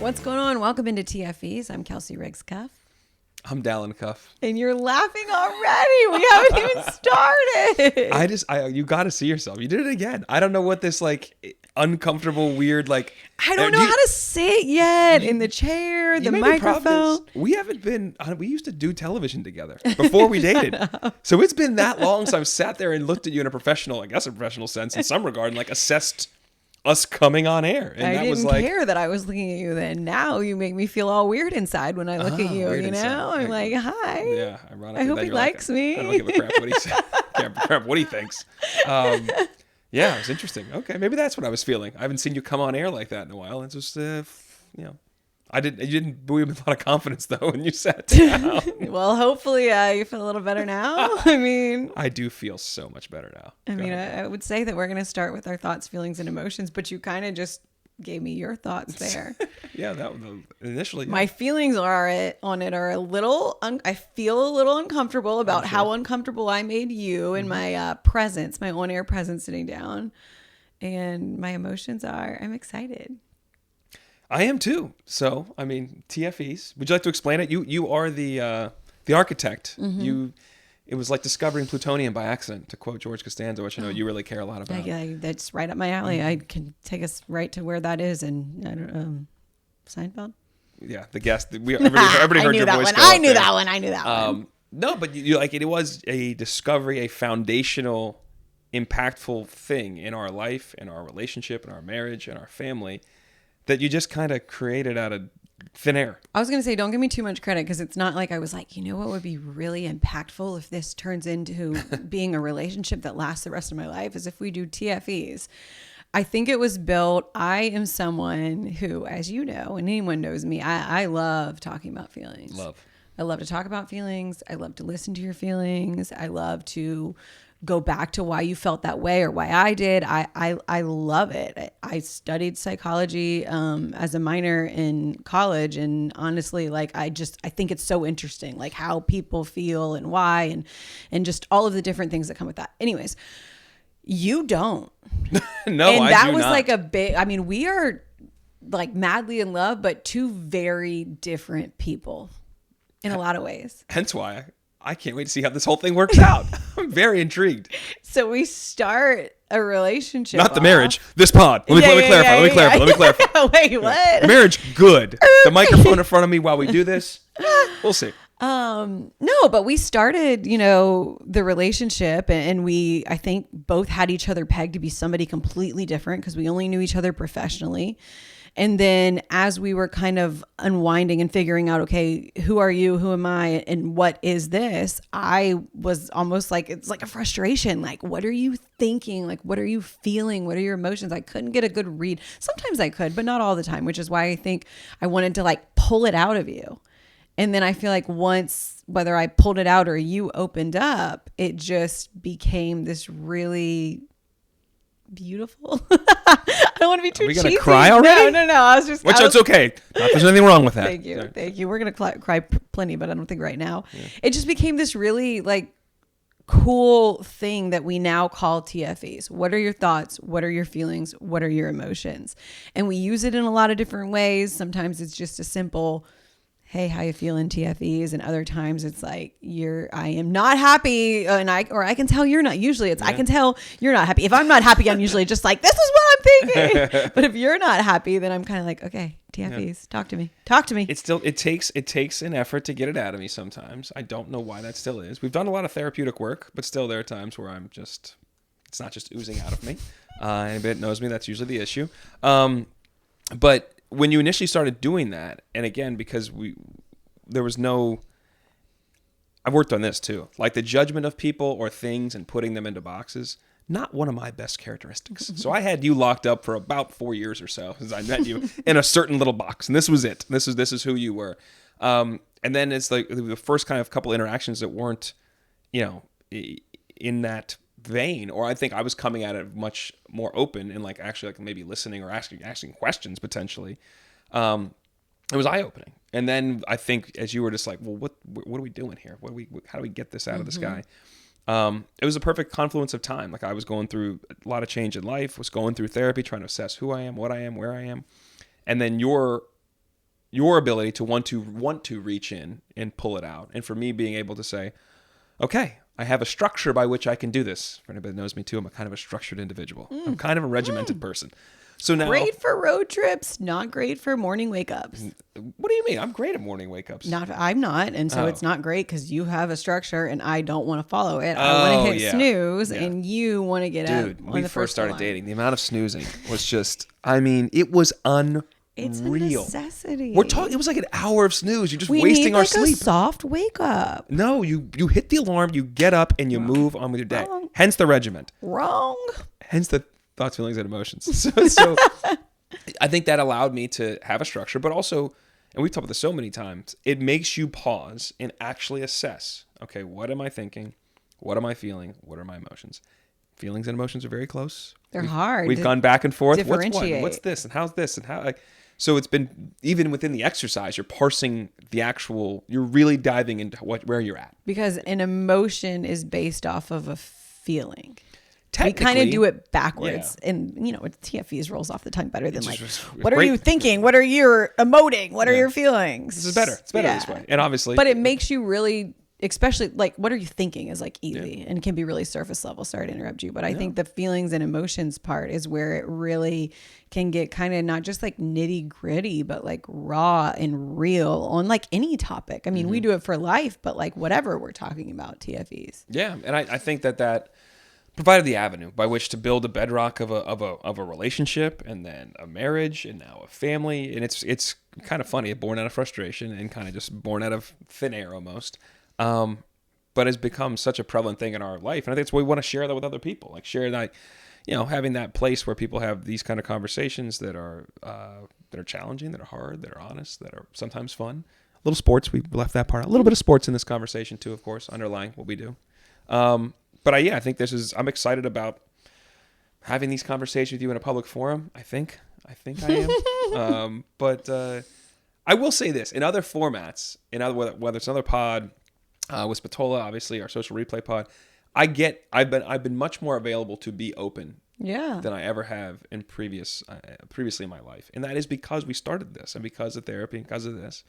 What's going on? Welcome into TFEs. I'm Kelsey Riggs-Cuff. I'm Dalen Cuff. And you're laughing already. We haven't even started. You got to see yourself. You did it again. I don't know what this like uncomfortable, weird, like. I don't know how to sit yet in the chair, the microphone. We haven't been, we used to do television together before we dated. So it's been that long. So I've sat there and looked at you in a professional sense in some regard, and like assessed us coming on air. And I didn't care that I was looking at you then. Now you make me feel all weird inside when I look at you, you know? I'm like, hi. Yeah, ironically. I hope he likes me. I don't give a crap what he says. Can't crap what he thinks. Yeah, it was interesting. Okay, maybe that's what I was feeling. I haven't seen you come on air like that in a while. It's just, you didn't buoy with a lot of confidence though when you sat down. Well, hopefully you feel a little better now. I do feel so much better now. I would say that we're going to start with our thoughts, feelings, and emotions, but you kind of just gave me your thoughts there. Yeah, that initially. My feelings are a little. I feel a little uncomfortable about how uncomfortable I made you in my presence, my on-air presence, sitting down, and my emotions are I'm excited. I am too. So, TFEs. Would you like to explain it? You are the architect. Mm-hmm. It was like discovering plutonium by accident, to quote George Costanza, which I know you really care a lot about. Yeah, that's right up my alley. I can take us right to where that is, and Seinfeld. Yeah, the guest. Everybody heard your voice. I knew that one. No, but you like it was a discovery, a foundational, impactful thing in our life, in our relationship, in our marriage, in our family, that you just kind of created out of thin air. I was going to say, don't give me too much credit, because it's not like I was like, you know what would be really impactful if this turns into being a relationship that lasts the rest of my life is if we do TFEs. I think it was built. I am someone who, as you know, and anyone knows me, I love talking about feelings. I love to talk about feelings. I love to listen to your feelings. I love to go back to why you felt that way or why I did. I love it. I studied psychology as a minor in college, and honestly, I think it's so interesting, like how people feel and why, and just all of the different things that come with that. Anyways, you don't. No, and I that do was not. like a big. We are like madly in love, but two very different people in a lot of ways. Hence why I can't wait to see how this whole thing works out. I'm very intrigued. So we start a relationship. Not the marriage. This pod. Let me clarify. Wait, what? Marriage, good. The microphone in front of me while we do this. We'll see. No, but we started, the relationship, and we, I think, both had each other pegged to be somebody completely different because we only knew each other professionally. And then as we were kind of unwinding and figuring out, okay, who are you? Who am I? And what is this? I was almost like, it's like a frustration. Like, what are you thinking? Like, what are you feeling? What are your emotions? I couldn't get a good read. Sometimes I could, but not all the time, which is why I think I wanted to pull it out of you. And then I feel like once, whether I pulled it out or you opened up, it just became this really beautiful. I don't want to be too cheesy. Are we going to cry already? No. I was just... It's okay. There's nothing wrong with that. Thank you. We're going to cry plenty, but I don't think right now. Yeah. It just became this really cool thing that we now call TFEs. What are your thoughts? What are your feelings? What are your emotions? And we use it in a lot of different ways. Sometimes it's just a simple, hey, how you feeling, TFEs? And other times it's like, I am not happy, and I can tell you're not. Usually it's, I can tell you're not happy. If I'm not happy, I'm usually just like, this is what I'm thinking. But if you're not happy, then I'm kind of like, okay, TFEs, talk to me. It takes an effort to get it out of me sometimes. I don't know why that still is. We've done a lot of therapeutic work, but still there are times where it's not just oozing out of me. Anybody that knows me, that's usually the issue. But when you initially started doing that, and again, because I've worked on this too, like the judgment of people or things and putting them into boxes, not one of my best characteristics. So I had you locked up for about 4 years or so as I met you in a certain little box, and this was it. This is who you were. And then it's like the first kind of couple interactions that weren't, in that vein, or I think I was coming at it much more open and actually maybe listening or asking questions potentially. It was eye-opening. And then I think as you were just like, well, what are we doing here? How do we get this out of this guy? It was a perfect confluence of time. I was going through a lot of change in life, was going through therapy, trying to assess who I am, what I am, where I am. And then your your ability to want to reach in and pull it out. And for me being able to say, okay, I have a structure by which I can do this. For anybody that knows me too, I'm a kind of a structured individual. I'm kind of a regimented person. So now, Great for road trips, not great for morning wake ups. what do you mean? I'm great at morning wake ups. I'm not, and so it's not great because you have a structure and I don't want to follow it. I want to hit snooze, and you want to get up. Dude, when we first started dating, the amount of snoozing was just, I mean, it was unreal. It's a necessity. We're talking. It was like an hour of snooze. You're just we wasting need our like sleep. A soft wake up. No, you hit the alarm, you get up, and you move on with your day. Wrong. Hence the regiment. Wrong. Hence the thoughts, feelings, and emotions. So I think that allowed me to have a structure, but also, and we've talked about this so many times, it makes you pause and actually assess, okay, what am I thinking? What am I feeling? What are my emotions? Feelings and emotions are very close. They're hard. We've gone back and forth. What's differentiate. What's this? And how's this? And how, like, so it's been, even within the exercise, you're parsing the actual, you're really diving into where you're at. Because an emotion is based off of a feeling. We Technically, kind of do it backwards. And, TFEs rolls off the tongue better than like, what great. are you thinking? What are you emoting? What are your feelings? This is better. It's better this way. And obviously. But it makes you really, especially like, what are you thinking is like easy and can be really surface level. Sorry to interrupt you. But I think the feelings and emotions part is where it really can get kind of not just like nitty gritty, but like raw and real on like any topic. I mean, we do it for life, but like whatever we're talking about, TFEs. Yeah. And I think that provided the avenue by which to build a bedrock of a relationship, and then a marriage, and now a family. And it's kind of funny, born out of frustration and kind of just born out of thin air almost. But has become such a prevalent thing in our life. And I think it's we want to share that with other people, like share that, having that place where people have these kind of conversations that are challenging, that are hard, that are honest, that are sometimes fun. A little sports, we left that part out. A little bit of sports in this conversation too, of course, underlying what we do. But I think I'm excited about having these conversations with you in a public forum. I think I am. But I will say this, in other formats, whether it's another pod, with Spatola, obviously our social replay pod, I've been much more available to be open than I ever have in previously in my life. And that is because we started this, and because of therapy, and because of this.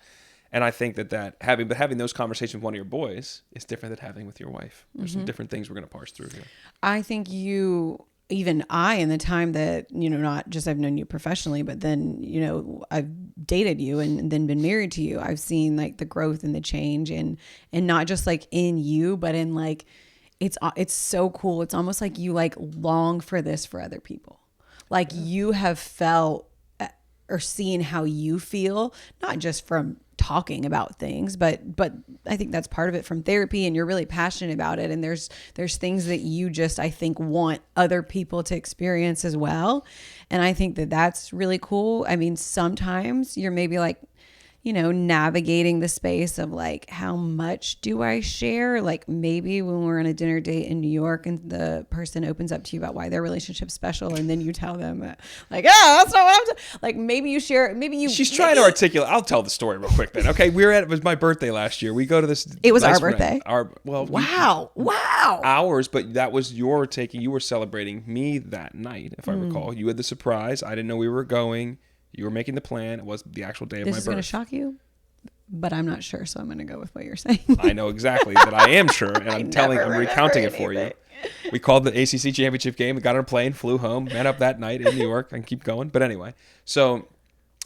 And I think that having those conversations with one of your boys is different than having with your wife. There's some different things we're going to parse through here. I think in the time that, not just I've known you professionally, but then, I've dated you and then been married to you. I've seen like the growth and the change and not just like in you, but in like, it's so cool. It's almost like you like long for this for other people. Like you have felt or seen how you feel, not just from talking about things, but I think that's part of it from therapy, and you're really passionate about it. And there's things that you just, I think, want other people to experience as well. And I think that that's really cool. I mean, sometimes you're maybe like, navigating the space of like, how much do I share? Like maybe when we're on a dinner date in New York and the person opens up to you about why their relationship's special, and then you tell them like, that's not what I'm like, maybe you share, She's trying to articulate. I'll tell the story real quick then. Okay. It was my birthday last year. We go to this. It was our birthday. Wow. Ours, but that was you were celebrating me that night, if I recall. You had the surprise. I didn't know we were going. You were making the plan. It was the actual day of my birthday. This is going to shock you, but I'm not sure, so I'm going to go with what you're saying. I know exactly that I am sure, and I'm recounting it for you. We called the ACC championship game. We got on a plane, flew home, met up that night in New York, and keep going. But anyway, so,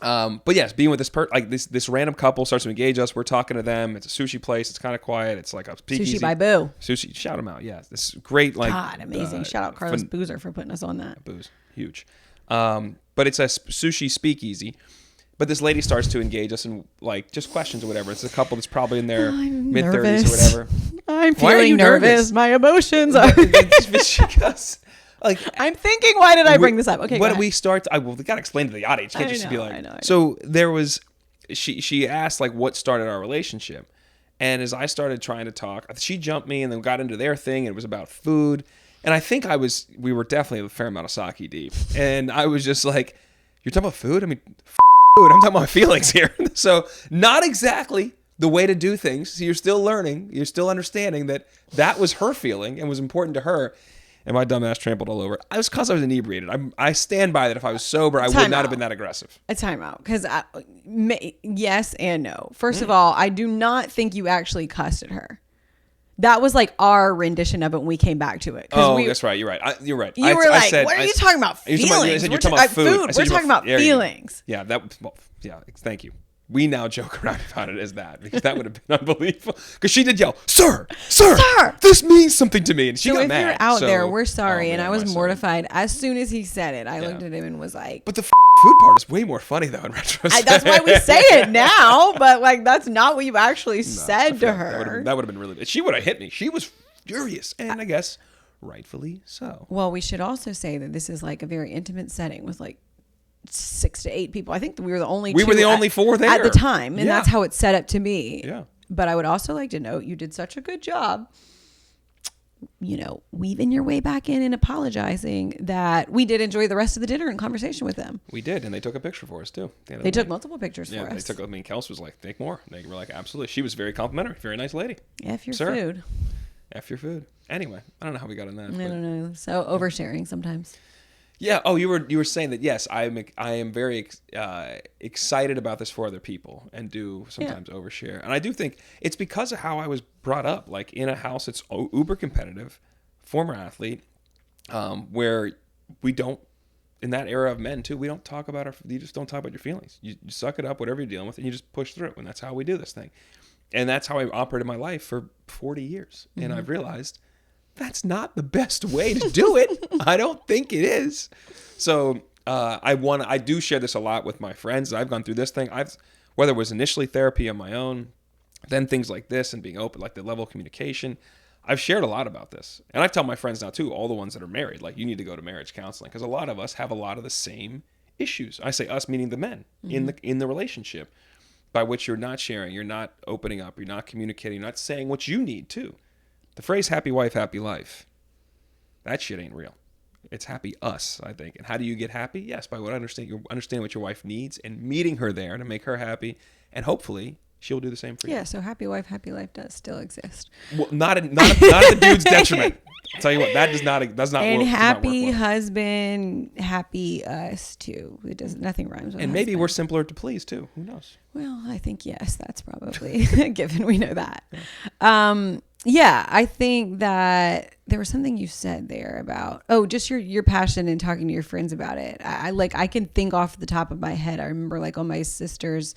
but yes, being with this random couple starts to engage us. We're talking to them. It's a sushi place. It's kind of quiet. It's like a speakeasy. Sushi by Boo. Sushi, shout them out. Yeah, this great God, amazing. Shout out Carlos Boozer for putting us on that. Booze, huge. But it's a sushi speakeasy. But this lady starts to engage us in like just questions or whatever. It's a couple that's probably in their mid-30s or whatever. I'm feeling nervous. My emotions are. She goes, like, I'm thinking, why did I bring this up? Okay, what do we start? We got to explain to the audience. You can't just be like. I know. So there was, she asked like what started our relationship, and as I started trying to talk, she jumped me and then got into their thing. And it was about food. And I think we were definitely a fair amount of sake deep. And I was just like, you're talking about food? I mean, food. I'm talking about my feelings here. So not exactly the way to do things. So you're still learning. You're still understanding that was her feeling and was important to her. and my dumb ass trampled all over. It was because I was inebriated. I stand by that. If I was sober, I would not have been that aggressive. A timeout. Because yes and no. First of all, I do not think you actually cussed at her. That was like our rendition of it when we came back to it. Oh, that's right. You're right. You're right. You were like, what are you talking about? Feelings. You're talking about food. We're talking about feelings. Yeah, thank you. We now joke around about it as that because that would have been unbelievable. Because she did yell, sir, this means something to me. And she got mad. So if you're out there, we're sorry. And I was mortified. As soon as he said it, I looked at him and was like. But the food part is way more funny though in retrospect. That's why we say it now. But like, that's not what you actually said to her. That would have been really bad. She would have hit me. She was furious. And I guess rightfully so. Well, we should also say that this is like a very intimate setting with like 6 to 8 people. I think we were the only 4 there at the time, and that's how it's set up to be. Yeah. But I would also like to note you did such a good job, weaving your way back in and apologizing that we did enjoy the rest of the dinner and conversation with them. We did, and they took a picture for us too. They took multiple pictures for us. Kelsey was like, "Take more." They were like, "Absolutely." She was very complimentary, very nice lady. F your food. F your food. Anyway, I don't know how we got on that. I don't know. So oversharing sometimes. Yeah. Oh, you were saying that. Yes, I am very excited about this for other people, and do sometimes overshare. And I do think it's because of how I was brought up. Like in a house that's uber competitive, former athlete, where we don't. In that era of men too, we don't talk about you just don't talk about your feelings. You suck it up, whatever you're dealing with, and you just push through it. And that's how we do this thing. And that's how I operated my life for 40 years. Mm-hmm. And I've realized. That's not the best way to do it. I don't think it is. So I do share this a lot with my friends. I've gone through this thing. Whether it was initially therapy on my own, then things like this and being open, like the level of communication. I've shared a lot about this. And I tell my friends now too, all the ones that are married, like you need to go to marriage counseling because a lot of us have a lot of the same issues. I say us meaning the men in the relationship by which you're not sharing, you're not opening up, you're not communicating, you're not saying what you need too. The phrase happy wife, happy life, that shit ain't real. It's happy us, I think. And how do you get happy? Yes, by what you understand what your wife needs and meeting her there to make her happy. And hopefully she'll do the same for you. Yeah, so happy wife, happy life does still exist. Well, not at the dude's detriment. I'll tell you what, that does not and work. Happy Well. husband, happy us too. Nothing rhymes with And maybe husband. we're simpler to please too. Who knows? Well, I think yes, that's probably given we know that. Yeah, I think that there was something you said there about just your passion and talking to your friends about it. I can think off the top of my head. I remember like on my sister's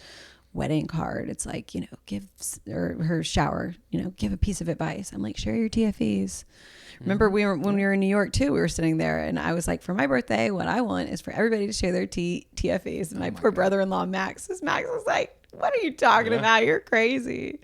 wedding card, it's like, give her shower, give a piece of advice. I'm like, share your TFEs. Remember when we were in New York too, we were sitting there and I was like, for my birthday, what I want is for everybody to share their TFEs. And my poor brother-in-law, Max was like, what are you talking about? You're crazy.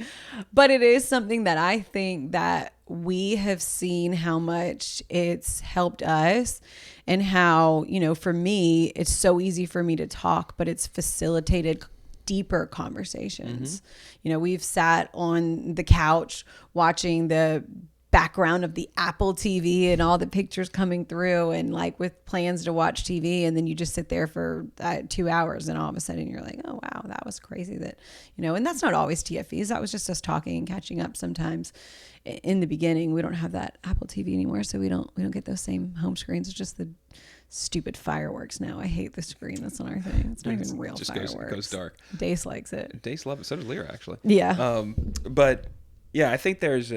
But it is something that I think that we have seen how much it's helped us and how, for me, it's so easy for me to talk, but it's facilitated deeper conversations. Mm-hmm. We've sat on the couch watching the background of the Apple TV and all the pictures coming through and like with plans to watch TV. And then you just sit there for 2 hours and all of a sudden you're like, oh, wow, that was crazy that, and that's not always TFEs. That was just us talking and catching up sometimes. In the beginning, we don't have that Apple TV anymore. So we don't get those same home screens. It's just the stupid fireworks now. I hate the screen that's on our thing. It's not even real fireworks. It goes dark. Dace likes it. Dace loves it. So does Lyra, actually. Yeah. But yeah, I think there's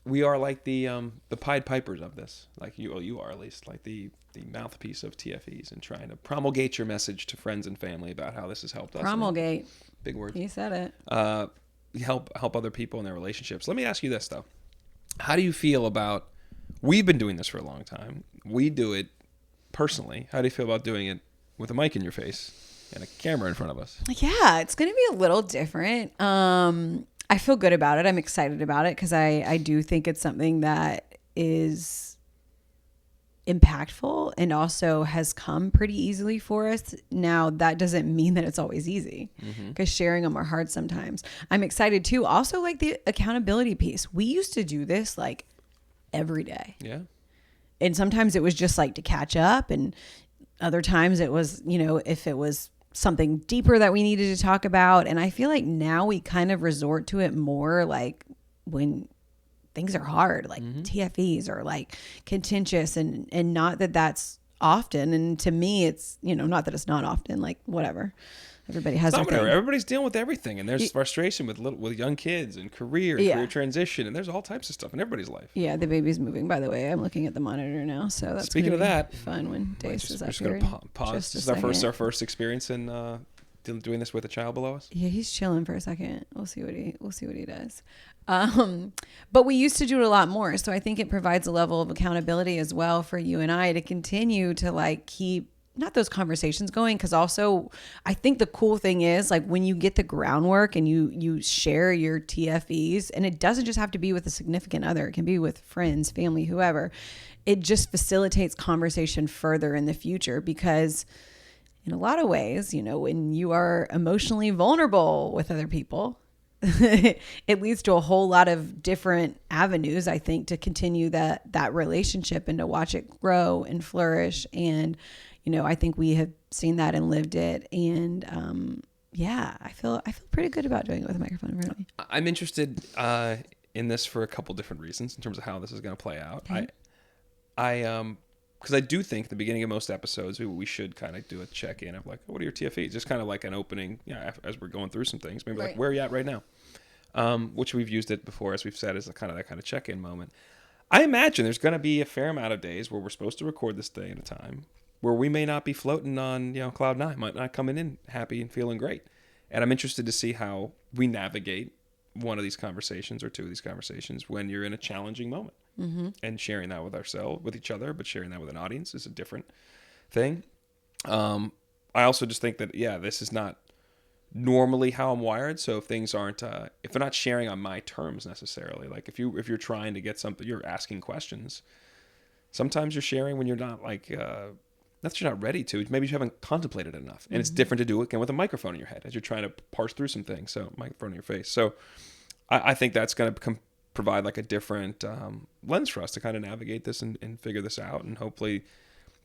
we are like the Pied Pipers of this. Like you are at least like the mouthpiece of TFEs and trying to promulgate your message to friends and family about how this has helped us. Promulgate. Big word. You said it. Help other people in their relationships. Let me ask you this though. How do you feel about, we've been doing this for a long time. We do it personally. How do you feel about doing it with a mic in your face and a camera in front of us? Yeah, it's going to be a little different. I feel good about it. I'm excited about it because I do think it's something that is impactful and also has come pretty easily for us. Now, that doesn't mean that it's always easy because sharing them are hard sometimes. I'm excited too. Also, like the accountability piece. We used to do this like every day. Yeah. And sometimes it was just like to catch up. And other times it was, if it was something deeper that we needed to talk about. And I feel like now we kind of resort to it more like when things are hard, like TFEs are like contentious, and not that that's often. And to me, it's, not that it's not often, like whatever. Everybody has their thing. Everybody's dealing with everything, and there's frustration with young kids and career transition, and there's all types of stuff in everybody's life. Yeah, the baby's moving, by the way. I'm looking at the monitor now, so that's speaking of that, fun when Dace is up just here. Just gonna pause. This is our first experience in doing this with a child below us. Yeah, he's chilling for a second. We'll see what he does. But we used to do it a lot more, so I think it provides a level of accountability as well for you and I to continue to like keep not those conversations going, because also I think the cool thing is like when you get the groundwork and you share your TFEs, and it doesn't just have to be with a significant other, it can be with friends, family, whoever. It just facilitates conversation further in the future, because in a lot of ways, when you are emotionally vulnerable with other people, it leads to a whole lot of different avenues, I think, to continue that relationship and to watch it grow and flourish. And I think we have seen that and lived it. And I feel pretty good about doing it with a microphone in front of me. I'm interested in this for a couple different reasons in terms of how this is going to play out. Okay. Because I do think at the beginning of most episodes, we should kind of do a check-in of like, what are your TFEs? Just kind of like an opening, as we're going through some things. Maybe like, where are you at right now? Which we've used it before, as we've said, as that kind of check-in moment. I imagine there's going to be a fair amount of days where we're supposed to record this day at a time, where we may not be floating on cloud nine, might not coming in happy and feeling great. And I'm interested to see how we navigate one of these conversations or two of these conversations when you're in a challenging moment. Mm-hmm. And sharing that with each other, but sharing that with an audience is a different thing. I also just think that, this is not normally how I'm wired. So if things aren't, if they're not sharing on my terms necessarily, like if you're trying to get something, you're asking questions, sometimes you're sharing when you're not like, not that you're not ready to, maybe you haven't contemplated it enough. And it's different to do it again with a microphone in your head as you're trying to parse through some things. So microphone in your face. So I think that's going to provide like a different lens for us to kind of navigate this and figure this out. And hopefully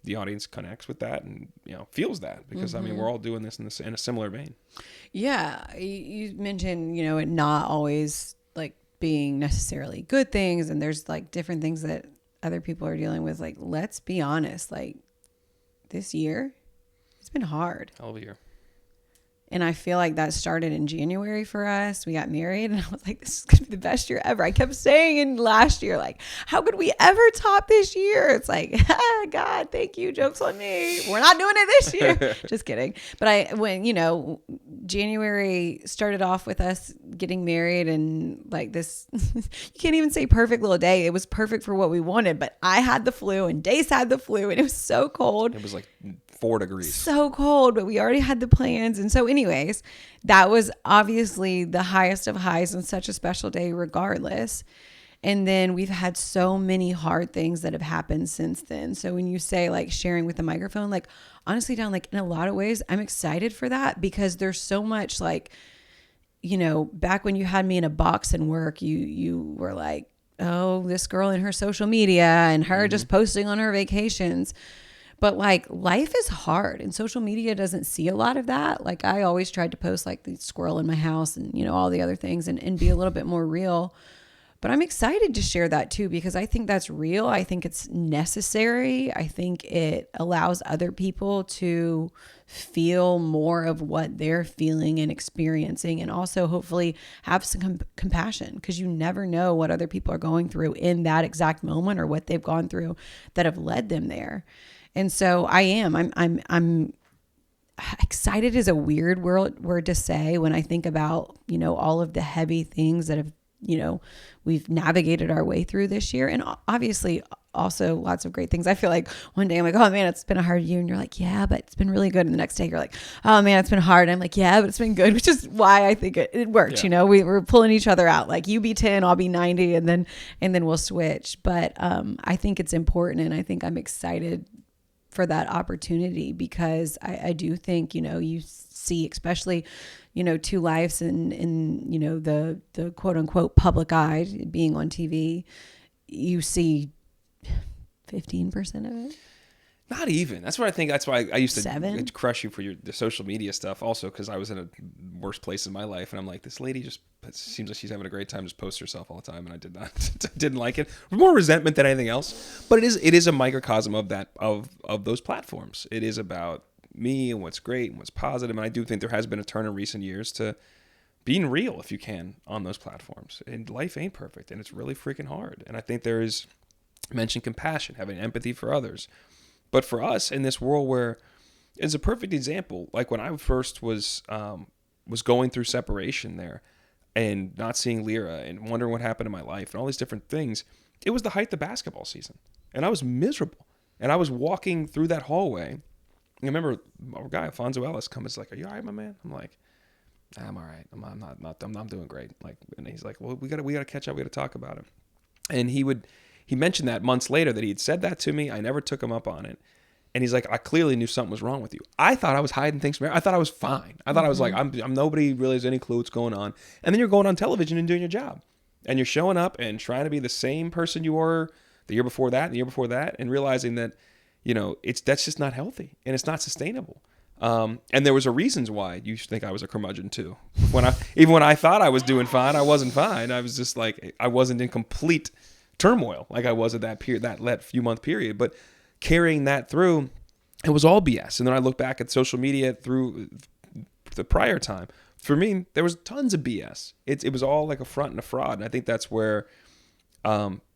the audience connects with that and, feels that, because I mean, we're all doing this in a similar vein. Yeah. You mentioned, it not always like being necessarily good things. And there's like different things that other people are dealing with. Like, let's be honest, like this year, it's been hard. Hell of a year. And I feel like that started in January for us. We got married and I was like, this is going to be the best year ever. I kept saying in last year, like, how could we ever top this year? It's like, God, thank you. Joke's on me. We're not doing it this year. Just kidding. But when January started off with us getting married and like this, you can't even say perfect little day. It was perfect for what we wanted, but I had the flu and Dace had the flu and it was so cold. It was like 4 degrees. So cold, but we already had the plans. And so anyways, that was obviously the highest of highs and such a special day regardless. And then we've had so many hard things that have happened since then. So when you say like sharing with the microphone, like honestly, down like in a lot of ways, I'm excited for that because there's so much like, back when you had me in a box and work, you were like, oh, this girl in her social media and her just posting on her vacations. But like life is hard and social media doesn't see a lot of that. Like I always tried to post like the squirrel in my house and, all the other things and be a little bit more real. But I'm excited to share that too, because I think that's real. I think it's necessary. I think it allows other people to feel more of what they're feeling and experiencing, and also hopefully have some compassion, because you never know what other people are going through in that exact moment or what they've gone through that have led them there. And so I'm excited is a weird word to say when I think about, all of the heavy things that have, we've navigated our way through this year. And obviously also lots of great things. I feel like one day I'm like, oh man, it's been a hard year. And you're like, yeah, but it's been really good. And the next day you're like, oh man, it's been hard. And I'm like, yeah, but it's been good, which is why I think it works. Yeah. We're pulling each other out. Like you be 10, I'll be 90, and then we'll switch. But I think it's important. And I think I'm excited for that opportunity, because I do think, you see, especially, 2 lives in the quote unquote public eye, being on TV, you see 15% of it. Not even. That's what I think. That's why I used to 7? crush you for the social media stuff. Also, because I was in a worse place in my life, and I'm like, this lady just it seems like she's having a great time, just posts herself all the time, and I didn't like it. More resentment than anything else. But it is a microcosm of that of those platforms. It is about me and what's great and what's positive, and I do think there has been a turn in recent years to being real if you can on those platforms. And life ain't perfect, and it's really freaking hard. And I think there is mention compassion, having empathy for others. But for us in this world where it's a perfect example, like when I first was going through separation there and not seeing Lyra and wondering what happened in my life and all these different things, it was the height of the basketball season. And I was miserable. And I was walking through that hallway. I remember our guy, Alfonso Ellis, comes like, "Are you all right, my man?" I'm like, "I'm all right. I'm doing great." Like, and he's like, "Well, we gotta catch up. We gotta talk about it." And he mentioned that months later that he had said that to me. I never took him up on it. And he's like, "I clearly knew something was wrong with you." I thought I was hiding things from her. I thought I was fine. I thought I was like, I'm nobody really has any clue what's going on. And then you're going on television and doing your job. And you're showing up and trying to be the same person you were the year before that, and the year before that, and realizing that, that's just not healthy and it's not sustainable. And there was a reasons why you should think I was a curmudgeon too. Even when I thought I was doing fine, I wasn't fine. I was just like, I wasn't in complete turmoil like I was at that period, that few month period. But carrying that through, it was all BS. And then I look back at social media through the prior time. For me, there was tons of BS. It was all like a front and a fraud. And I think that's where,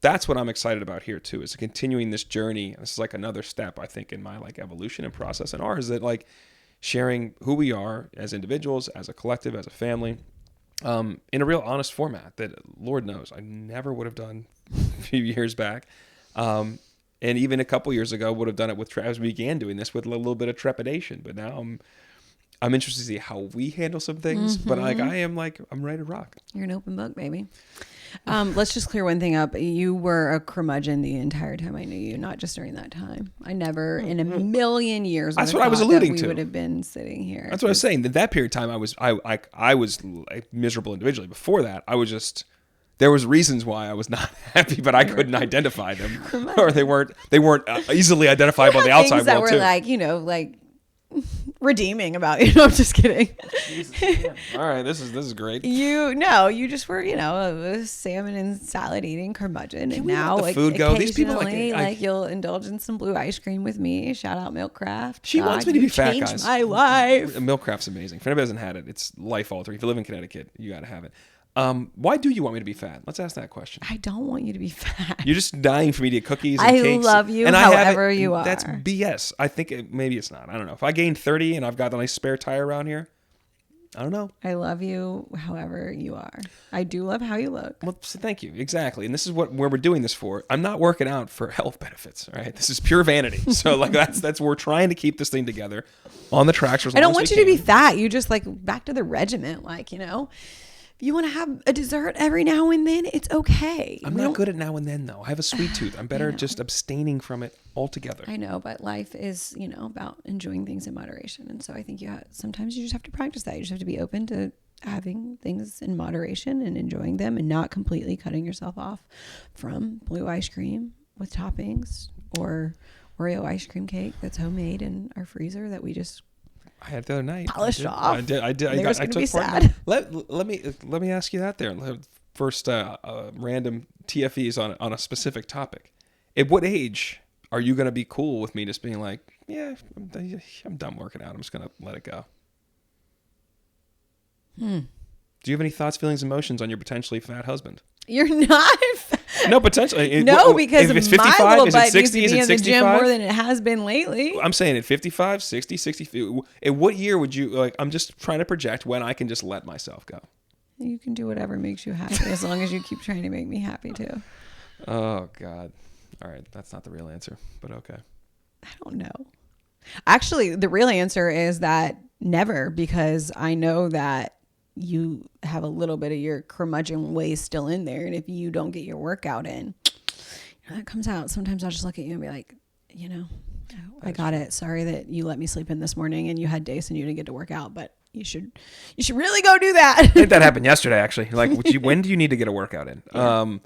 that's what I'm excited about here too, is continuing this journey. This is like another step, I think, in my like evolution and process and ours, that like sharing who we are as individuals, as a collective, as a family, in a real honest format that Lord knows I never would have done a few years back. And even a couple years ago would have done it with, as we began doing this with a little bit of trepidation, but now I'm interested to see how we handle some things, but I'm ready to rock. You're an open book, baby. Let's just clear one thing up. You were a curmudgeon the entire time I knew you, not just during that time. I never in a million years. That's what I was alluding to. We would have been sitting here. That's what I was saying. That period of time, I was like miserable individually. Before that, I was just, there was reasons why I was not happy, but I couldn't identify them, or they weren't easily identifiable on the outside world too. Things that were like redeeming about you. No, I'm just kidding. Jesus, yeah. All right, this is great. You just were a salmon and salad eating curmudgeon, and now let the food go. These people you'll indulge in some blue ice cream with me. Shout out Milkcraft. She wants me to be fat, guys. Changed my life. Milkcraft's amazing. If anybody hasn't had it, it's life altering. If you live in Connecticut, you got to have it. Why do you want me to be fat? Let's ask that question. I don't want you to be fat. You're just dying for me to eat cookies and cakes. I love you however you are. That's BS. I think maybe it's not. I don't know. If I gain 30 and I've got a nice spare tire around here, I don't know. I love you however you are. I do love how you look. Well, thank you. Exactly. And this is where we're doing this for. I'm not working out for health benefits, right? This is pure vanity. So like that's we're trying to keep this thing together on the tracks. I don't want you to be fat. You just like back to the regiment, you want to have a dessert every now and then, it's okay. I'm not good at now and then, though. I have a sweet tooth. I'm better just abstaining from it altogether. I know, but life is, about enjoying things in moderation. And so I think sometimes you just have to practice that. You just have to be open to having things in moderation and enjoying them and not completely cutting yourself off from blue ice cream with toppings or Oreo ice cream cake that's homemade in our freezer that we just I had the other night. Polished off. I did. I took be part. Sad. Let me ask you that there. First, random TFEs on a specific topic. At what age are you going to be cool with me just being like, yeah, I'm done working out. I'm just going to let it go. Do you have any thoughts, feelings, emotions on your potentially fat husband? You're not. No, potentially. No, because if it's my 55, little is butt it 60, needs to be is it in the gym 65? more than it has been lately. I'm saying at 55, 60, 60. At what year would you I'm just trying to project when I can just let myself go. You can do whatever makes you happy as long as you keep trying to make me happy too. Oh God. All right, that's not the real answer, but okay. I don't know. Actually, the real answer is that never, because I know that you have a little bit of your curmudgeon ways still in there. And if you don't get your workout in, that comes out. Sometimes I'll just look at you and be like, I got it. Sorry that you let me sleep in this morning and you had days and you didn't get to work out, but you should really go do that. I think that happened yesterday, actually. Like, when do you need to get a workout in?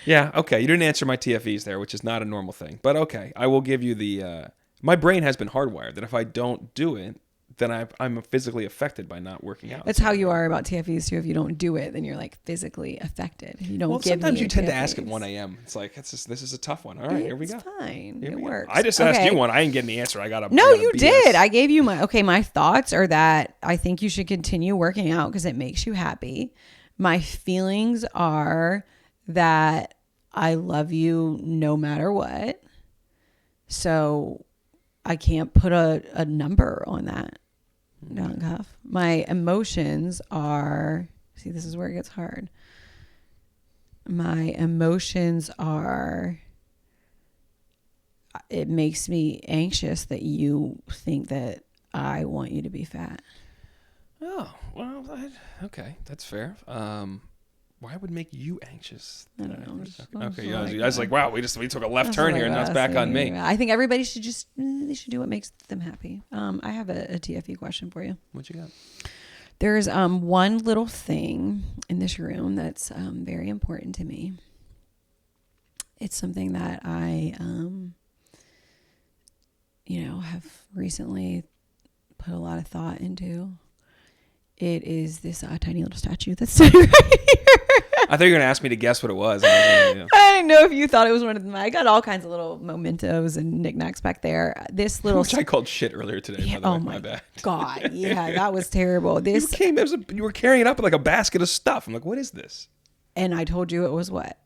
Yeah. Okay. You didn't answer my TFEs there, which is not a normal thing, but okay. I will give you the my brain has been hardwired that if I don't do it, then I'm physically affected by not working out. That's how you are about TFEs too. If you don't do it, then you're like physically affected. You don't give sometimes me you tend TFEs. to ask at 1 a.m. It's like, this is a tough one. All right, here we go. It's fine. Here It we go. works. I just asked you one. I didn't get any answer. No, you did. I gave you my thoughts are that I think you should continue working out because it makes you happy. My feelings are that I love you no matter what. So I can't put a number on that. Down cuff. My emotions are, see, this is where it gets hard. My emotions are, it makes me anxious that you think that I want you to be fat. Oh, well, okay, that's fair. Why would it make you anxious? I don't know. Okay, I was like, wow, we took a left turn here, and now it's back on me. I think everybody should they should do what makes them happy. I have a TFE question for you. What you got? There's one little thing in this room that's very important to me. It's something that I have recently put a lot of thought into. It is this tiny little statue that's sitting right here. I thought you were going to ask me to guess what it was. I didn't know if you thought it was one of them. I got all kinds of little mementos and knickknacks back there. This little... Which I called shit earlier today, by the way. My bad. God. Yeah, that was terrible. This you were carrying it up like a basket of stuff. I'm like, what is this? And I told you it was what?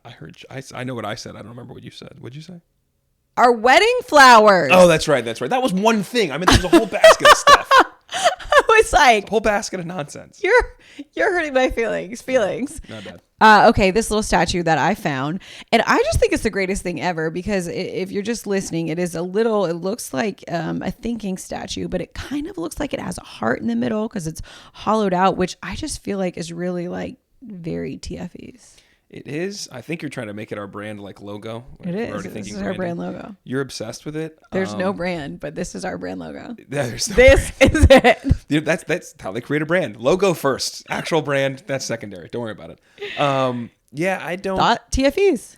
I heard... I know what I said. I don't remember what you said. What'd you say? Our wedding flowers. Oh, that's right. That was one thing. I mean, there was a whole basket of stuff. I was like, a whole basket of nonsense. You're hurting my feelings. Not bad. Okay, this little statue that I found, and I just think it's the greatest thing ever because if you're just listening, it looks like a thinking statue, but it kind of looks like it has a heart in the middle because it's hollowed out, which I just feel like is really like very TFEs. It is. I think you're trying to make it our brand like logo. It is. This is our brand logo. You're obsessed with it. There's no brand, but this is our brand logo. This is it. Dude, that's how they create a brand. Logo first. Actual brand, that's secondary. Don't worry about it. Yeah, I don't... TFEs.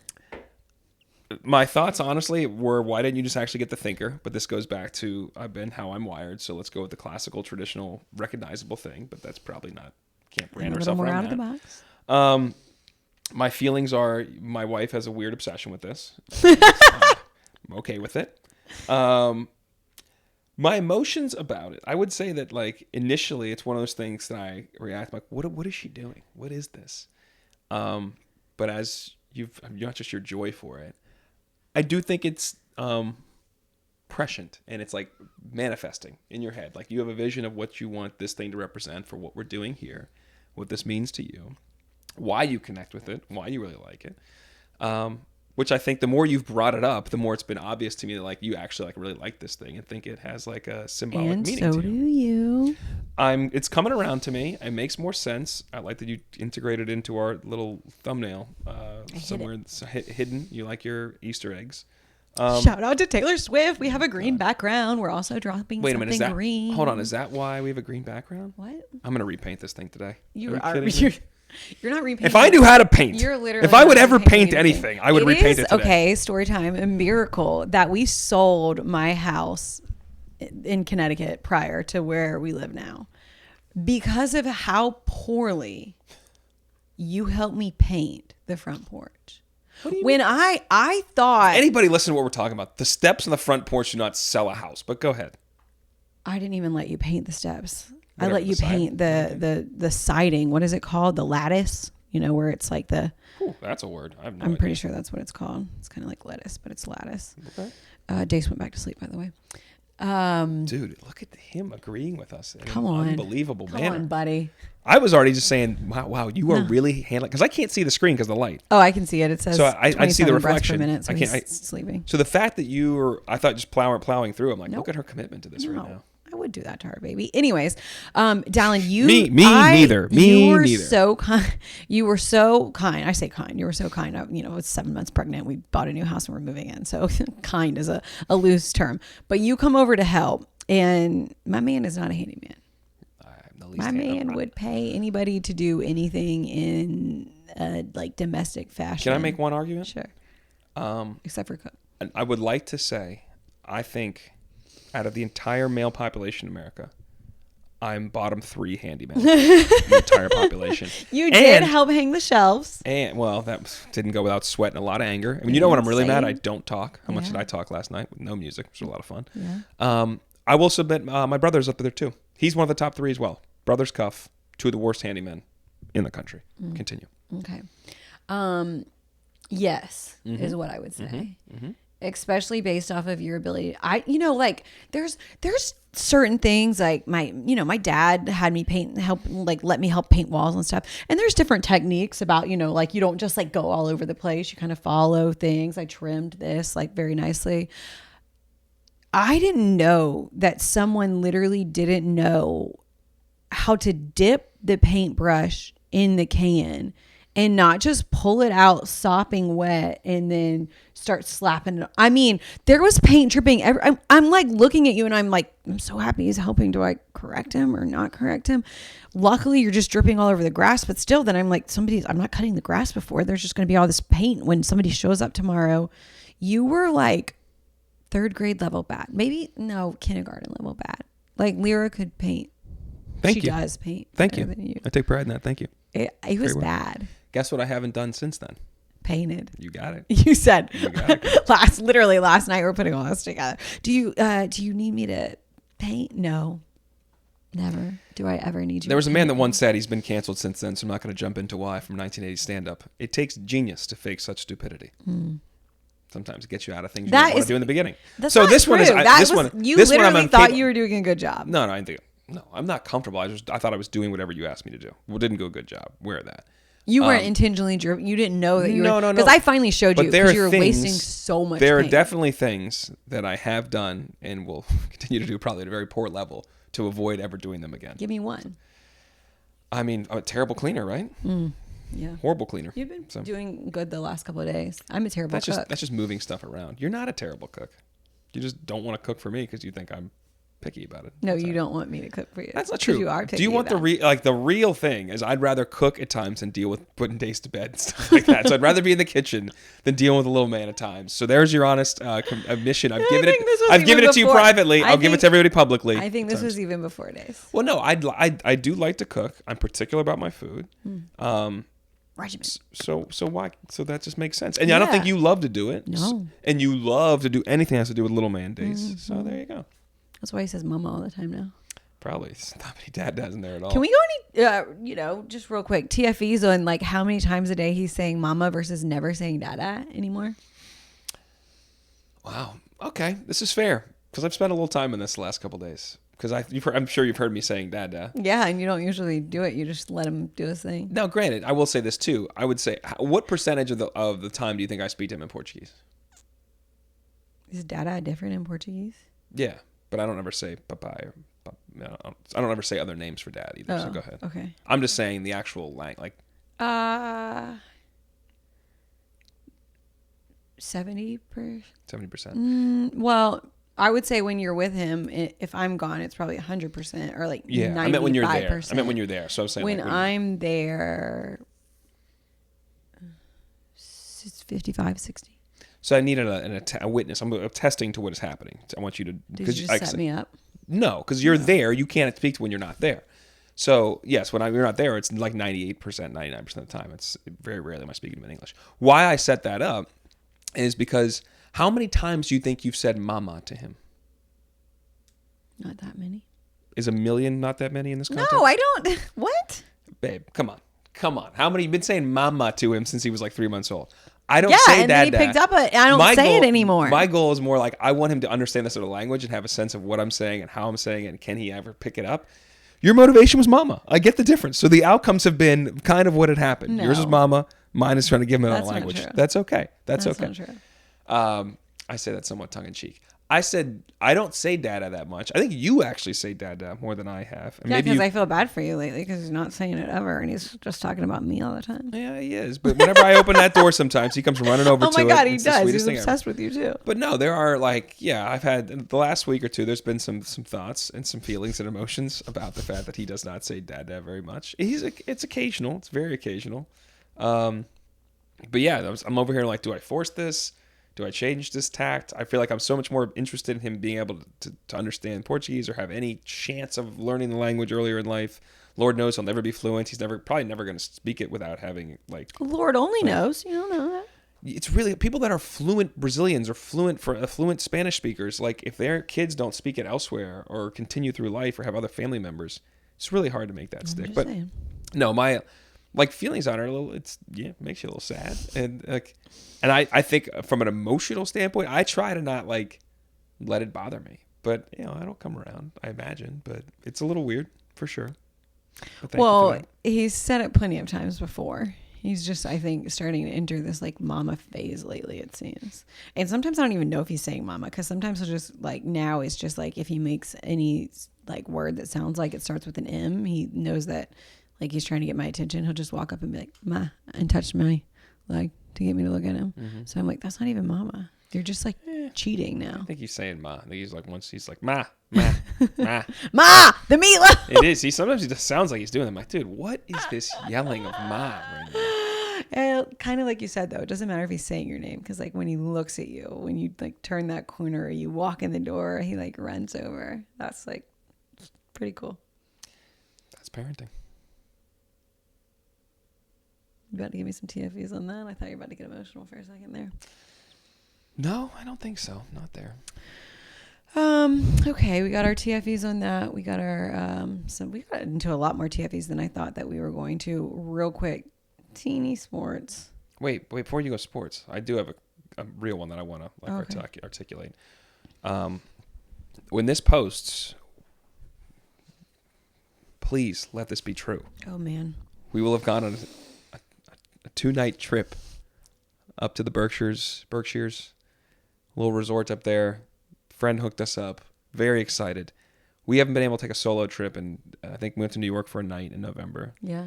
My thoughts, honestly, were why didn't you just actually get the thinker? But this goes back to how I'm wired. So let's go with the classical, traditional, recognizable thing. But that's probably not... Can't brand ourselves around that. A little more out of the box. My feelings are my wife has a weird obsession with this. I'm okay with it. My emotions about it, I would say that like initially it's one of those things that I react like, what is she doing? What is this? But as you've not just your joy for it, I do think it's prescient and it's like manifesting in your head. Like you have a vision of what you want this thing to represent for what we're doing here, what this means to you. Why you connect with it, why you really like it, which I think the more you've brought it up, the more it's been obvious to me that like you actually like really like this thing and think it has like a symbolic meaning to you. And so do you. It's coming around to me. It makes more sense. I like that you integrated into our little thumbnail somewhere hidden. You like your Easter eggs. Shout out to Taylor Swift. We have a green background. We're also dropping something green. Hold on, is that why we have a green background? What? I'm gonna repaint this thing today. You're not repainting. If I knew how to paint, if I would ever paint anything, I would repaint it today. Okay, story time. A miracle that we sold my house in Connecticut prior to where we live now because of how poorly you helped me paint the front porch. When I thought... Anybody listen to what we're talking about. The steps on the front porch do not sell a house, but go ahead. I didn't even let you paint the steps. Whatever, I let you paint the siding. What is it called? The lattice, where it's like the... Ooh, that's a word. I'm pretty sure that's what it's called. It's kind of like lettuce, but it's lattice. Okay. Dace went back to sleep, by the way. Dude, look at him agreeing with us in an unbelievable manner. Come on, buddy. I was already just saying, wow, you are really handling... Because I can't see the screen because of the light. Oh, I can see it. It says so I see the reflection. Per minute, so he's sleeping. So the fact that you were, I thought, just plowing through, I'm like, look at her commitment to this right now. I would do that to her, baby. Anyways, Dalen, you... Me neither. You were so kind. You were so kind. I say kind. You were so kind. I was 7 months pregnant. We bought a new house and we're moving in. So kind is a loose term. But you come over to help. And my man is not a handyman. My man would pay anybody to do anything in like domestic fashion. Can I make one argument? Sure. Except for cook. I would like to say, I think out of the entire male population in America, I'm bottom 3 handyman in the entire population. You did help hang the shelves. And, well, that didn't go without sweat and a lot of anger. I mean, you know when I'm really mad? I don't talk. How much did I talk last night with no music? Which was a lot of fun. Yeah. I will submit my brother's up there too. He's one of the top 3 as well. Brothers Cuff, 2 of the worst handymen in the country. Continue. Okay. Yes, is what I would say. Especially based off of your ability. There's certain things like my dad had me let me help paint walls and stuff. And there's different techniques about, you don't just like go all over the place. You kind of follow things. I trimmed this like very nicely. I didn't know that someone literally didn't know how to dip the paintbrush in the can and not just pull it out sopping wet and then start slapping it. I mean, there was paint dripping. I'm like looking at you and I'm like, I'm so happy he's helping. Do I correct him or not correct him? Luckily, you're just dripping all over the grass. But still, then I'm like, I'm not cutting the grass before. There's just going to be all this paint when somebody shows up tomorrow. You were like 3rd grade level bad. Maybe, no, kindergarten level bad. Like Lyra could paint. She does paint. Thank you. I take pride in that. Thank you. It was bad. Guess what I haven't done since then? Painted. You got it. You said you got it. literally last night we're putting all this together. Do you need me to paint? No. Never. Do I ever need you? There was a man that once said he's been canceled since then, so I'm not going to jump into why from 1980 stand-up. It takes genius to fake such stupidity. Sometimes it gets you out of things you didn't want to do in the beginning. That's so not this true. one is You literally thought you were doing a good job. No, I think no. I'm not comfortable. I thought I was doing whatever you asked me to do. Well, didn't do a good job. Wear that. You weren't intentionally driven. You didn't know that you were. No. Because I finally showed you because you were wasting so much. There paint. are definitely things that I have done and will continue to do probably at a very poor level to avoid ever doing them again. Give me one. I mean, I'm a terrible cleaner, right? Yeah. Horrible cleaner. You've been doing good the last couple of days. I'm a terrible cook. That's just moving stuff around. You're not a terrible cook. You just don't want to cook for me because you think I'm picky about it. No, you don't want me to cook for you. That's not true. You are picky. Do you want the real thing is I'd rather cook at times than deal with putting Days to bed and stuff like that. So I'd rather be in the kitchen than dealing with a little man at times. So there's your honest admission. I've given it to you privately. I'll give it to everybody publicly. I think this was even before Days. Well, no, I do like to cook. I'm particular about my food. Regiment. So why? So that just makes sense. And I don't think you love to do it. No. And you love to do anything that has to do with little man days. So there you go. That's why he says mama all the time now. Probably. It's not many dad in there at all. Can we go any, just real quick, TFEs on like how many times a day he's saying mama versus never saying dada anymore? Wow. Okay. This is fair. Because I've spent a little time in this the last couple of days. Because I'm sure you've heard me saying dada. Yeah, and you don't usually do it. You just let him do his thing. Now, granted, I will say this too. I would say, what percentage of the time do you think I speak to him in Portuguese? Is dada different in Portuguese? Yeah, but I don't ever say papai or I don't ever say other names for dad either. So go ahead. Okay. I'm just saying the actual language, 70%. 70%. Well, I would say when you're with him, if I'm gone, it's probably 100% or like 95%. I meant when you're there. So I was saying when I'm there, it's 55, 60. So I needed a witness. I'm attesting to what is happening. I want you to. Did you just set me up? No, because you're there. You can't speak to when you're not there. So yes, when you're not there, it's like 98%, 99% of the time. It's very rarely am I speaking to him in English. Why I set that up is because how many times do you think you've said mama to him? Not that many. Is a million not that many in this context? No, I don't. What? Babe, come on. How many? You've been saying mama to him since he was like 3 months old. I don't and say dad. then he picked up it. I don't say it anymore. My goal is more like I want him to understand this sort of language and have a sense of what I'm saying and how I'm saying it and can he ever pick it up. Your motivation was mama. I get the difference. So the outcomes have been kind of what had happened. No. Yours is mama. Mine is trying to give him another That's language. not true. That's okay. That's okay. Not true. I say that somewhat tongue in cheek. I said I don't say dada that much. I think you actually say dada more than I have. And yeah, because I feel bad for you lately because he's not saying it ever and he's just talking about me all the time. Yeah, he is. But whenever I open that door sometimes, he comes running over to it. Oh my God, he it's does. He's obsessed with you too. But no, there are I've had the last week or two, there's been some thoughts and some feelings and emotions about the fact that he does not say dada very much. It's occasional. It's very occasional. But yeah, I'm over here like, do I force this? Do I change this tact? I feel like I'm so much more interested in him being able to understand Portuguese or have any chance of learning the language earlier in life. Lord knows he'll never be fluent. He's probably never going to speak it without having like. Lord only knows. You don't know that. It's really people that are fluent Brazilians or fluent Spanish speakers. Like if their kids don't speak it elsewhere or continue through life or have other family members, it's really hard to make that stick. But saying. no, my like feelings on it are a little. Makes you a little sad and I think from an emotional standpoint, I try to not like let it bother me. But it'll come around, I imagine. But it's a little weird for sure. Well, he's said it plenty of times before. He's just, I think, starting to enter this like mama phase lately, it seems. And sometimes I don't even know if he's saying mama, because sometimes he'll just like, now it's just like if he makes any like word that sounds like it starts with an M, he knows that like he's trying to get my attention. He'll just walk up and be like, ma, and touch my leg to get me to look at him. Mm-hmm. So I'm like, that's not even mama. You're just like cheating now. I think he's saying ma. I think he's like, once he's like, ma, ma, ma. Ma, the meatloaf. It is. Sometimes he just sounds like he's doing that. I'm like, dude, what is this yelling of ma right now? And kind of like you said, though, it doesn't matter if he's saying your name, because like when he looks at you, when you like turn that corner or you walk in the door, he like runs over. That's like pretty cool. That's parenting. You about to give me some TFEs on that? I thought you were about to get emotional for a second there. No, I don't think so. Not there. Okay, we got our TFEs on that. We got our we got into a lot more TFEs than I thought that we were going to. Real quick, teeny sports. Wait, before you go sports, I do have a real one that I want to articulate. When this posts, please let this be true. Oh man. We will have gone on a 2-night trip up to the Berkshires, little resort up there. Friend hooked us up. Very excited. We haven't been able to take a solo trip, and I think we went to New York for a night in November. Yeah.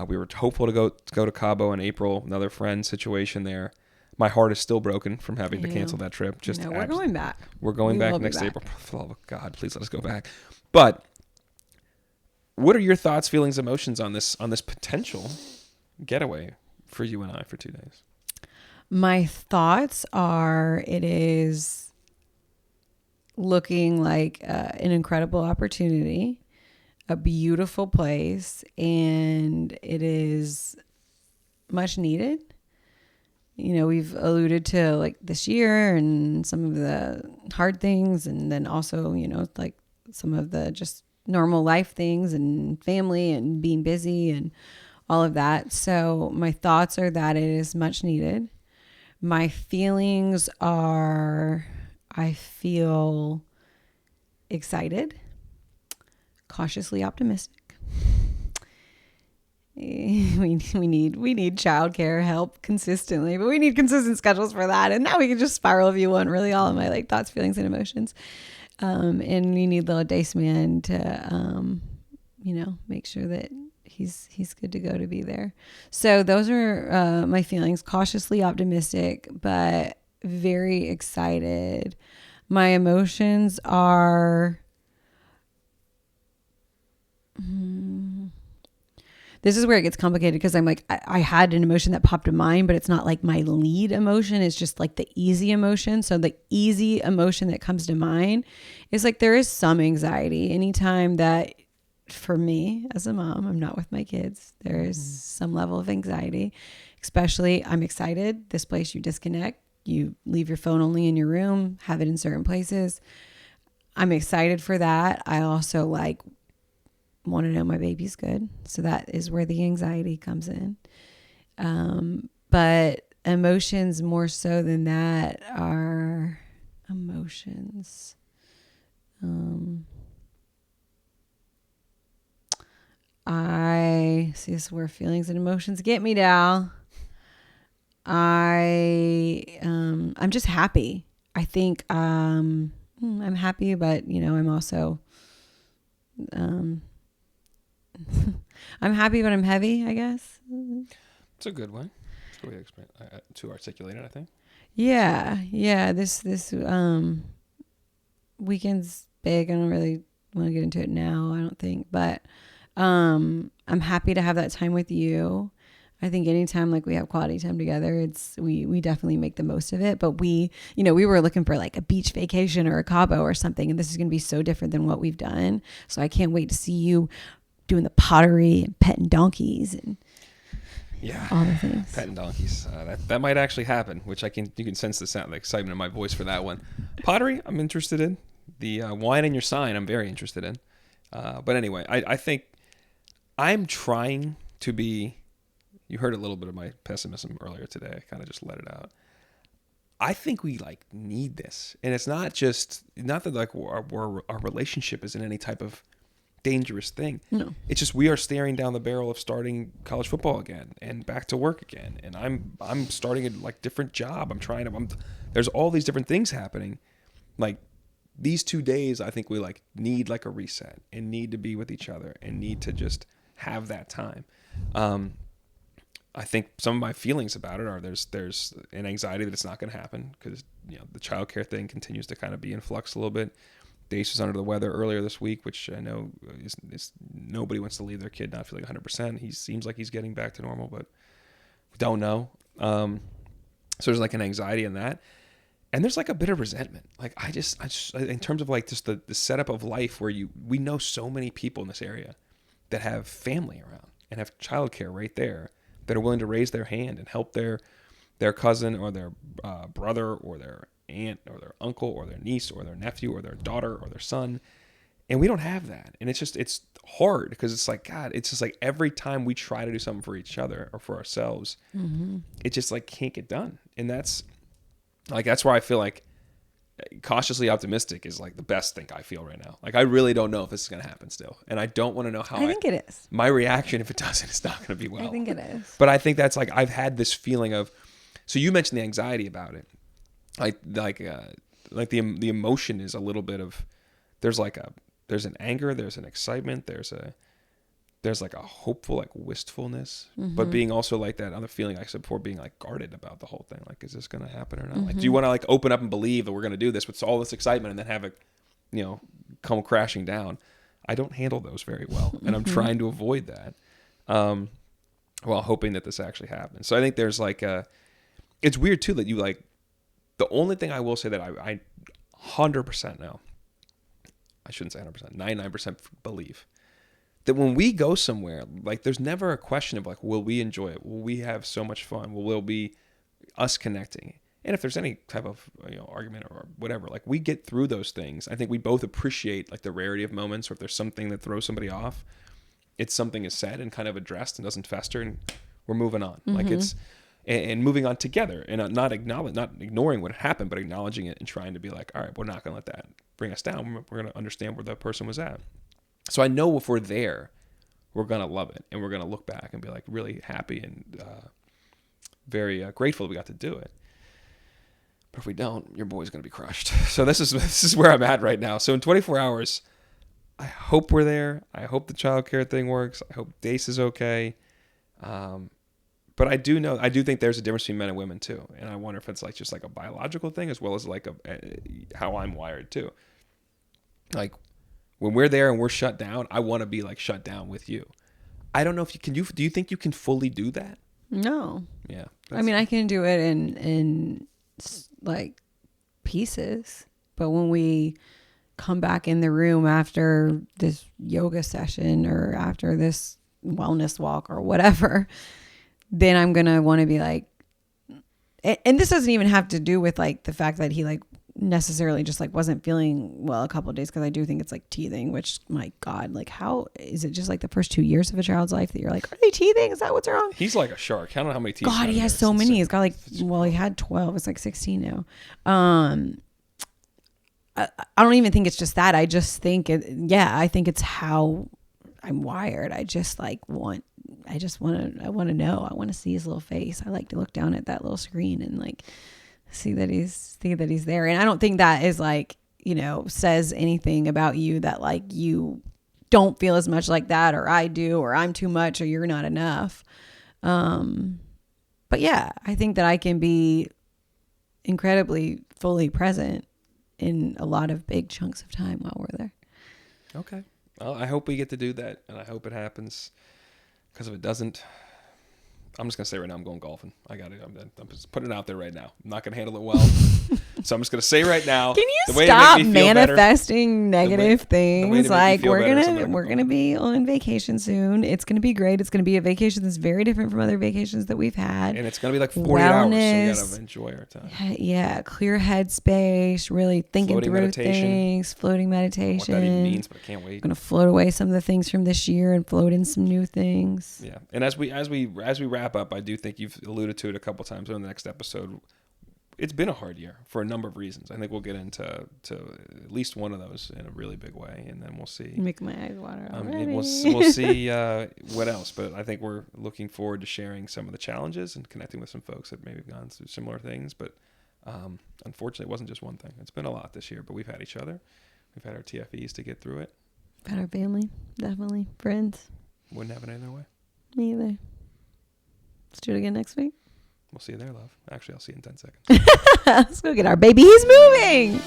We were hopeful to go to Cabo in April. Another friend situation there. My heart is still broken from having to cancel that trip. We're going back. We're going back next April. Oh God, please let us go back. But what are your thoughts, feelings, emotions on this potential getaway for you and I for 2 days? My thoughts are, it is looking like an incredible opportunity, a beautiful place, and it is much needed. We've alluded to like this year and some of the hard things, and then also, like some of the just normal life things and family and being busy and all of that. So my thoughts are that it is much needed. My feelings are, I feel excited, cautiously optimistic. We need childcare help consistently, but we need consistent schedules for that. And now we can just spiral if you want, really, all of my like thoughts, feelings, and emotions. And we need little Dace Man to, make sure that he's good to go to be there. So those are my feelings. Cautiously optimistic, but very excited. My emotions are this is where it gets complicated, because I'm like, I had an emotion that popped to mind, but it's not like my lead emotion. It's just like the easy emotion. So the easy emotion that comes to mind is like, there is some anxiety anytime that, for me as a mom, I'm not with my kids, there is some level of anxiety. Especially, I'm excited. This place, you disconnect, you leave your phone only in your room, have it in certain places. I'm excited for that. I also like want to know my baby's good. So that is where the anxiety comes in. But emotions more so than that are emotions. I see, this is where feelings and emotions get me, Dal. I'm just happy. I think I'm happy, but I'm also I'm happy, but I'm heavy, I guess. It's a good way. It's a good way to explain, to articulate it, I think. Yeah. This weekend's big. I don't really want to get into it now, I don't think, but I'm happy to have that time with you. I think anytime like we have quality time together, we definitely make the most of it. But we were looking for like a beach vacation or a Cabo or something, and this is going to be so different than what we've done. So I can't wait to see you doing the pottery and petting donkeys and all the things. Petting donkeys. That might actually happen, which you can sense the excitement in my voice for that one. Pottery, I'm interested in. The wine and your sign, I'm very interested in. But anyway, I think I'm trying to be. You heard a little bit of my pessimism earlier today. I kind of just let it out. I think we like need this, and it's not that like our relationship isn't any type of dangerous thing. No, it's just we are staring down the barrel of starting college football again and back to work again, and I'm starting a like different job. There's all these different things happening. Like these 2 days, I think we like need like a reset and need to be with each other and need to just have that time. I think some of my feelings about it are there's an anxiety that it's not going to happen because the childcare thing continues to kind of be in flux a little bit. Dace was under the weather earlier this week, which I know is nobody wants to leave their kid not feeling 100%. He seems like he's getting back to normal, but we don't know. So there's like an anxiety in that, and there's like a bit of resentment. Like I just in terms of like just the setup of life where we know so many people in this area that have family around and have childcare right there, that are willing to raise their hand and help their cousin or their brother or their aunt or their uncle or their niece or their nephew or their daughter or their son. And we don't have that. And it's hard because it's like, God, it's just like every time we try to do something for each other or for ourselves, it just like can't get done. And that's where I feel like cautiously optimistic is like the best thing I feel right now. Like I really don't know if this is going to happen still. And I don't want to know how I think it is. My reaction, if it doesn't, it's not going to be well. I think it is. But I think that's like, I've had this feeling of, so you mentioned the anxiety about it. Like the emotion is a little bit of, there's an anger, there's an excitement, there's like a hopeful, like wistfulness, but being also like that other feeling I said before, being like guarded about the whole thing. Like, is this going to happen or not? Like, do you want to like open up and believe that we're going to do this with all this excitement and then have it, come crashing down? I don't handle those very well. And I'm trying to avoid that. While hoping that this actually happens. So I think there's like it's weird too that you like, the only thing I will say that I 100% know, I shouldn't say 100%, 99% believe that when we go somewhere, like there's never a question of like, will we enjoy it? Will we have so much fun? Will be us connecting? And if there's any type of argument or whatever, like we get through those things. I think we both appreciate like the rarity of moments, or if there's something that throws somebody off, it's something is said and kind of addressed and doesn't fester, and we're moving on. Like it's and moving on together and not ignoring what happened, but acknowledging it and trying to be like, all right, we're not going to let that bring us down. We're going to understand where that person was at. So I know if we're there, we're going to love it. And we're going to look back and be like really happy and very grateful that we got to do it. But if we don't, your boy's going to be crushed. So this is where I'm at right now. So in 24 hours, I hope we're there. I hope the childcare thing works. I hope Dace is okay. But I do think there's a difference between men and women too. And I wonder if it's like just like a biological thing as well as like how I'm wired too. Like when we're there and we're shut down, I want to be like shut down with you. I don't know if you can do you think you can fully do that? No. Yeah. I mean, I can do it in like pieces, but when we come back in the room after this yoga session or after this wellness walk or whatever, then I'm going to want to be like, and this doesn't even have to do with like the fact that he like necessarily just like wasn't feeling well a couple of days, because I do think it's like teething, which my God, like how is it just like the first 2 years of a child's life that you're like, are they teething? Is that what's wrong? He's like a shark. I don't know how many teeth. God, he has so many. He's got like, well, he had 12. It's like 16 now. I don't even think it's just that. I just think I think it's how I'm wired. I want to know. I want to see his little face. I like to look down at that little screen and like see that he's there. And I don't think that is like, says anything about you that like you don't feel as much like that, or I do, or I'm too much, or you're not enough. But yeah, I think that I can be incredibly fully present in a lot of big chunks of time while we're there. Okay. Well, I hope we get to do that, and I hope it happens, because if it doesn't, I'm just gonna say right now, I'm going golfing. I got it. I'm just putting it out there right now. I'm not gonna handle it well, so I'm just gonna say right now. Can you the way stop to make me feel manifesting better, negative things? Like we're we're gonna be on vacation soon. It's gonna be great. It's gonna be a vacation that's very different from other vacations that we've had. and it's gonna be like 40 hours, so we gotta enjoy our time. Yeah, clear headspace. Really thinking Floating through meditation. things. Floating meditation. What that even means, but I can't wait. I'm gonna float away some of the things from this year and float in some new things. Yeah, and as we wrap up, I do think you've alluded to it a couple times in the next episode. It's been a hard year for a number of reasons. I think we'll get into at least one of those in a really big way, and then we'll see. Make my eyes water already. We'll see what else. But I think we're looking forward to sharing some of the challenges and connecting with some folks that maybe have gone through similar things. But unfortunately, it wasn't just one thing. It's been a lot this year, but we've had each other. We've had our TFEs to get through it. Had our family, definitely. Friends. Wouldn't have it any other way. Me either. Let's do it again next week. We'll see you there, love. Actually, I'll see you in 10 seconds. Let's go get our baby. He's moving.